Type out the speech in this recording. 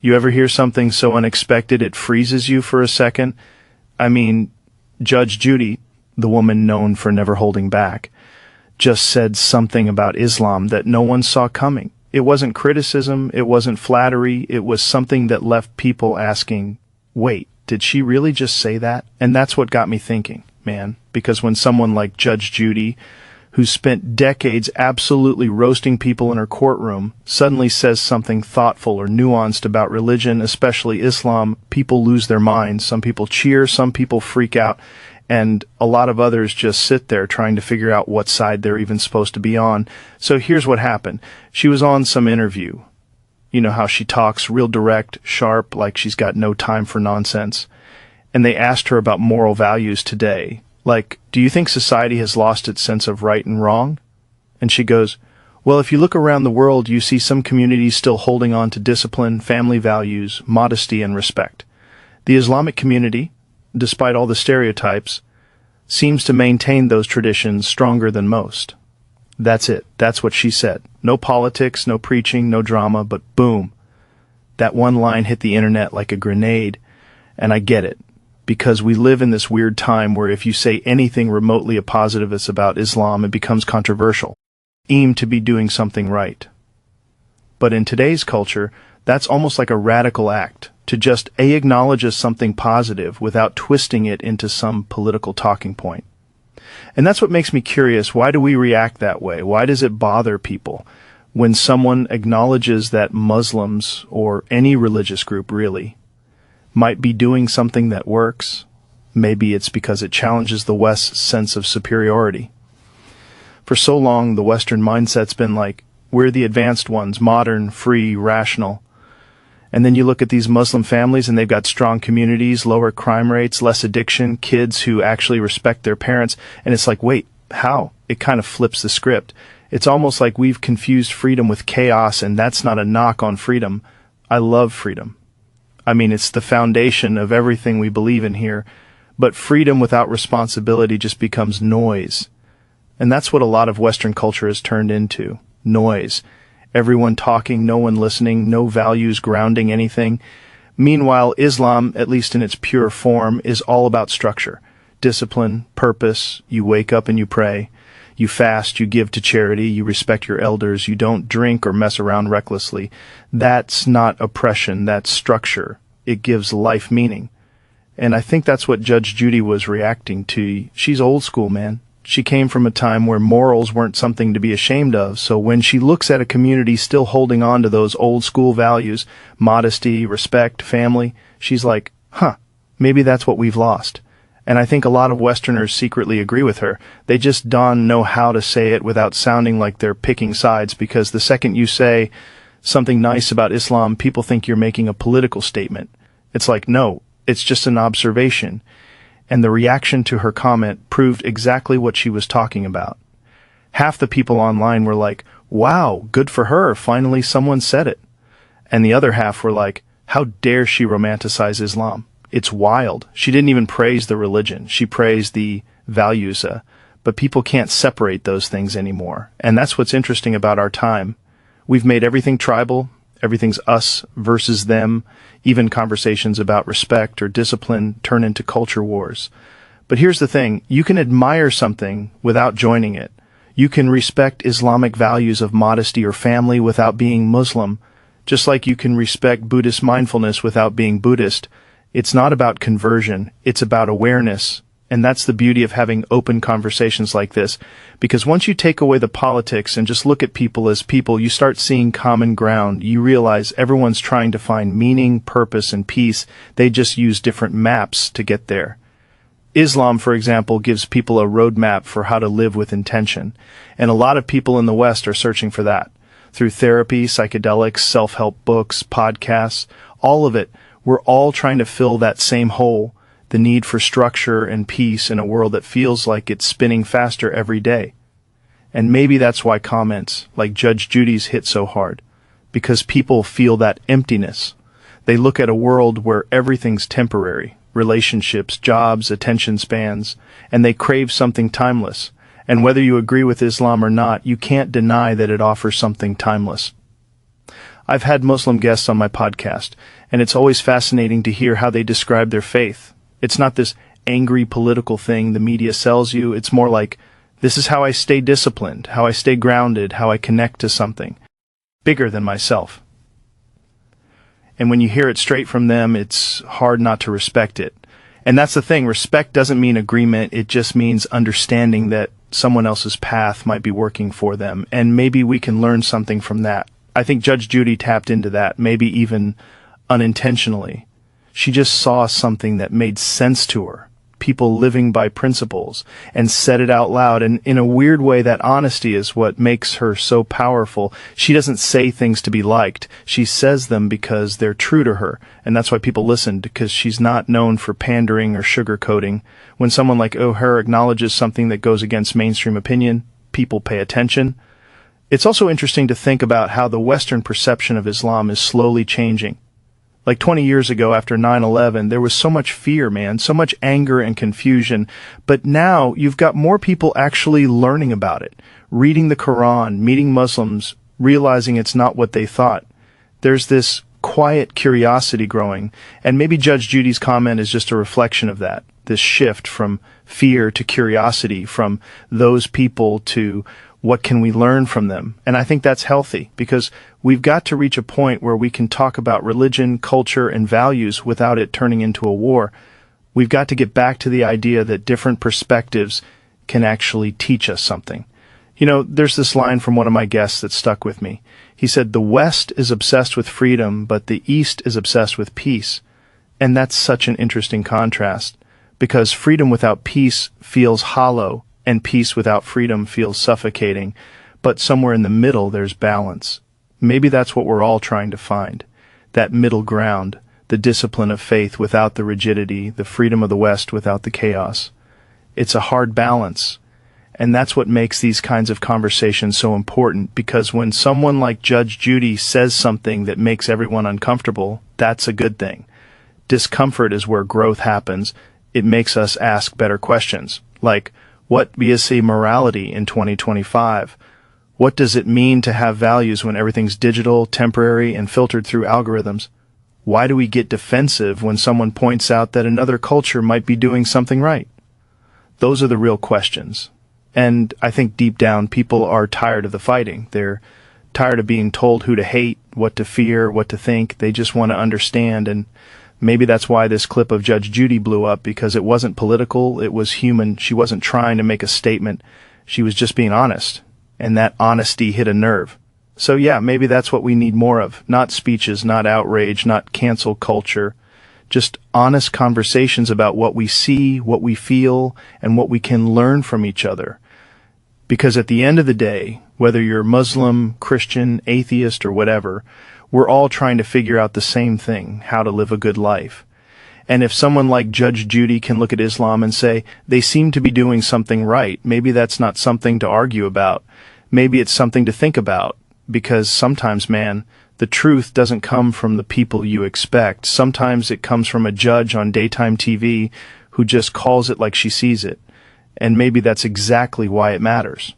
You ever hear something so unexpected it freezes you for a second? I mean, Judge Judy, the woman known for never holding back, just said something about Islam that no one saw coming. It wasn't criticism, it wasn't flattery, it was something that left people asking, wait, did she really just say that? And that's what got me thinking, man, because when someone like Judge Judy, who spent decades absolutely roasting people in her courtroom, suddenly says something thoughtful or nuanced about religion, especially Islam, people lose their minds. Some people cheer, some people freak out, and a lot of others just sit there trying to figure out what side they're even supposed to be on. So here's what happened. She was on some interview. You know how she talks, real direct, sharp, like she's got no time for nonsense. And they asked her about moral values today. Like, do you think society has lost its sense of right and wrong? And she goes, well, if you look around the world, you see some communities still holding on to discipline, family values, modesty, and respect. The Islamic community, despite all the stereotypes, seems to maintain those traditions stronger than most. That's it. That's what she said. No politics, no preaching, no drama, but boom. That one line hit the internet like a grenade, and I get it. Because we live in this weird time where if you say anything remotely a positivist about Islam, it becomes controversial, aimed to be doing something right. But in today's culture, that's almost like a radical act, to just acknowledge as something positive without twisting it into some political talking point. And that's what makes me curious. Why do we react that way? Why does it bother people when someone acknowledges that Muslims, or any religious group really, might be doing something that works? Maybe it's because it challenges the West's sense of superiority. For so long, the Western mindset's been like, we're the advanced ones, modern, free, rational. And then you look at these Muslim families and they've got strong communities, lower crime rates, less addiction, kids who actually respect their parents. And it's like, wait, how? It kind of flips the script. It's almost like we've confused freedom with chaos, and that's not a knock on freedom. I love freedom. I mean, it's the foundation of everything we believe in here, but freedom without responsibility just becomes noise. And that's what a lot of Western culture has turned into, noise. Everyone talking, no one listening, no values grounding anything. Meanwhile, Islam, at least in its pure form, is all about structure, discipline, purpose. You wake up and you pray. You fast, you give to charity, you respect your elders, you don't drink or mess around recklessly. That's not oppression, that's structure. It gives life meaning. And I think that's what Judge Judy was reacting to. She's old school, man. She came from a time where morals weren't something to be ashamed of, so when she looks at a community still holding on to those old school values, modesty, respect, family, she's like, maybe that's what we've lost. And I think a lot of Westerners secretly agree with her. They just don't know how to say it without sounding like they're picking sides, because the second you say something nice about Islam, people think you're making a political statement. It's like, no, it's just an observation. And the reaction to her comment proved exactly what she was talking about. Half the people online were like, wow, good for her, finally someone said it. And the other half were like, how dare she romanticize Islam? It's wild. She didn't even praise the religion. She praised the values. But people can't separate those things anymore. And that's what's interesting about our time. We've made everything tribal. Everything's us versus them. Even conversations about respect or discipline turn into culture wars. But here's the thing. You can admire something without joining it. You can respect Islamic values of modesty or family without being Muslim. Just like you can respect Buddhist mindfulness without being Buddhist. It's not about conversion, it's about awareness, and that's the beauty of having open conversations like this, because once you take away the politics and just look at people as people, you start seeing common ground. You realize everyone's trying to find meaning, purpose, and peace. They just use different maps to get there. Islam, for example, gives people a roadmap for how to live with intention, and a lot of people in the West are searching for that. Through therapy, psychedelics, self-help books, podcasts, all of it, we're all trying to fill that same hole, the need for structure and peace in a world that feels like it's spinning faster every day. And maybe that's why comments like Judge Judy's hit so hard, because people feel that emptiness. They look at a world where everything's temporary, relationships, jobs, attention spans, and they crave something timeless. And whether you agree with Islam or not, you can't deny that it offers something timeless. I've had Muslim guests on my podcast, and it's always fascinating to hear how they describe their faith. It's not this angry political thing the media sells you. It's more like, this is how I stay disciplined, how I stay grounded, how I connect to something bigger than myself. And when you hear it straight from them, it's hard not to respect it. And that's the thing. Respect doesn't mean agreement. It just means understanding that someone else's path might be working for them. And maybe we can learn something from that. I think Judge Judy tapped into that, maybe even unintentionally. She just saw something that made sense to her. People living by principles, and said it out loud. And in a weird way, that honesty is what makes her so powerful. She doesn't say things to be liked. She says them because they're true to her. And that's why people listen, because she's not known for pandering or sugarcoating. When someone like O'Hare acknowledges something that goes against mainstream opinion, people pay attention. It's also interesting to think about how the Western perception of Islam is slowly changing. Like 20 years ago after 9/11, there was so much fear, man, so much anger and confusion. But now you've got more people actually learning about it, reading the Quran, meeting Muslims, realizing it's not what they thought. There's this quiet curiosity growing, and maybe Judge Judy's comment is just a reflection of that, this shift from fear to curiosity, from those people to what can we learn from them? And I think that's healthy, because we've got to reach a point where we can talk about religion, culture, and values without it turning into a war. We've got to get back to the idea that different perspectives can actually teach us something. You know, there's this line from one of my guests that stuck with me. He said, "The West is obsessed with freedom, but the East is obsessed with peace." And that's such an interesting contrast, because freedom without peace feels hollow, and peace without freedom feels suffocating, but somewhere in the middle there's balance. Maybe that's what we're all trying to find, that middle ground, the discipline of faith without the rigidity, the freedom of the West without the chaos. It's a hard balance, and that's what makes these kinds of conversations so important, because when someone like Judge Judy says something that makes everyone uncomfortable, that's a good thing. Discomfort is where growth happens. It makes us ask better questions, like, what is morality in 2025? What does it mean to have values when everything's digital, temporary, and filtered through algorithms? Why do we get defensive when someone points out that another culture might be doing something right? Those are the real questions. And I think deep down, people are tired of the fighting. They're tired of being told who to hate, what to fear, what to think. They just want to understand. And maybe that's why this clip of Judge Judy blew up, because it wasn't political, it was human. She wasn't trying to make a statement. She was just being honest. And that honesty hit a nerve. So yeah, maybe that's what we need more of. Not speeches, not outrage, not cancel culture. Just honest conversations about what we see, what we feel, and what we can learn from each other. Because at the end of the day, whether you're Muslim, Christian, atheist, or whatever, we're all trying to figure out the same thing, how to live a good life. And if someone like Judge Judy can look at Islam and say, they seem to be doing something right, maybe that's not something to argue about. Maybe it's something to think about, because sometimes, man, the truth doesn't come from the people you expect. Sometimes it comes from a judge on daytime TV who just calls it like she sees it. And maybe that's exactly why it matters.